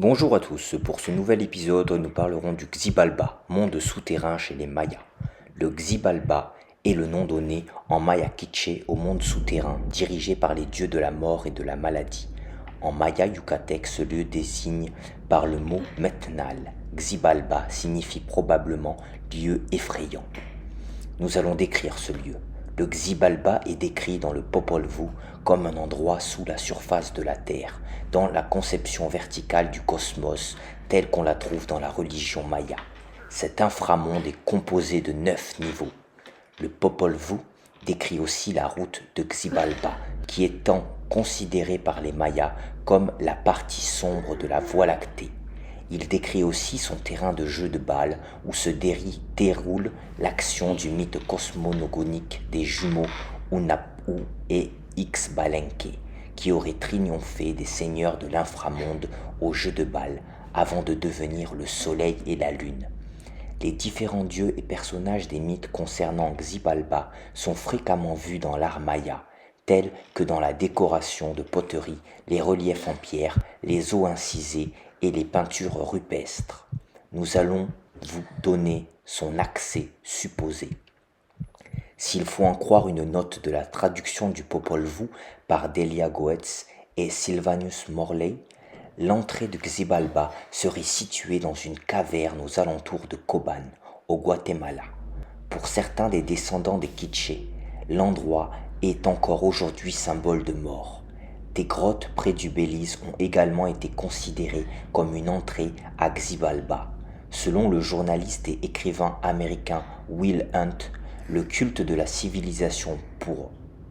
Bonjour à tous, pour ce nouvel épisode, nous parlerons du Xibalba, monde souterrain chez les Mayas. Le Xibalba est le nom donné en maya quiché au monde souterrain, dirigé par les dieux de la mort et de la maladie. En maya yucatec, ce lieu désigne par le mot Metnal. Xibalba signifie probablement lieu effrayant. Nous allons décrire ce lieu. Le Xibalba est décrit dans le Popol Vuh comme un endroit sous la surface de la Terre, dans la conception verticale du cosmos telle qu'on la trouve dans la religion maya. Cet inframonde est composé de 9 niveaux. Le Popol Vuh décrit aussi la route de Xibalba, qui étant considérée par les Mayas comme la partie sombre de la Voie lactée. Il décrit aussi son terrain de jeu de balle où se déroule l'action du mythe cosmogonique des jumeaux Hunahpu et Xbalanque, qui auraient triomphé des seigneurs de l'inframonde au jeu de balle avant de devenir le soleil et la lune. Les différents dieux et personnages des mythes concernant Xibalba sont fréquemment vus dans l'art maya, tels que dans la décoration de poterie, les reliefs en pierre, les os incisés et les peintures rupestres. Nous allons vous donner son accès supposé. S'il faut en croire une note de la traduction du Popol Vuh par Delia Goetz et Sylvanus Morley, l'entrée de Xibalba serait située dans une caverne aux alentours de Coban, au Guatemala. Pour certains des descendants des Quichés, l'endroit est encore aujourd'hui symbole de mort. Des grottes près du Belize ont également été considérées comme une entrée à Xibalba. Selon le journaliste et écrivain américain Will Hunt, le culte de la civilisation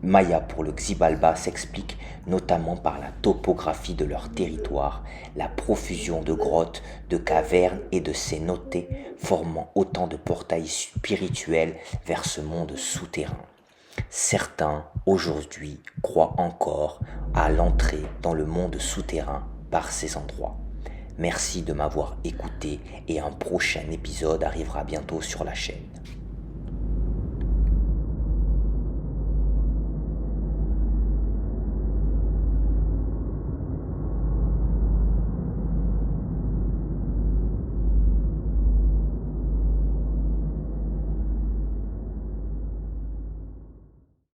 Maya pour le Xibalba s'explique notamment par la topographie de leur territoire, la profusion de grottes, de cavernes et de cénotées formant autant de portails spirituels vers ce monde souterrain. Certains, aujourd'hui, croient encore à l'entrée dans le monde souterrain par ces endroits. Merci de m'avoir écouté et un prochain épisode arrivera bientôt sur la chaîne.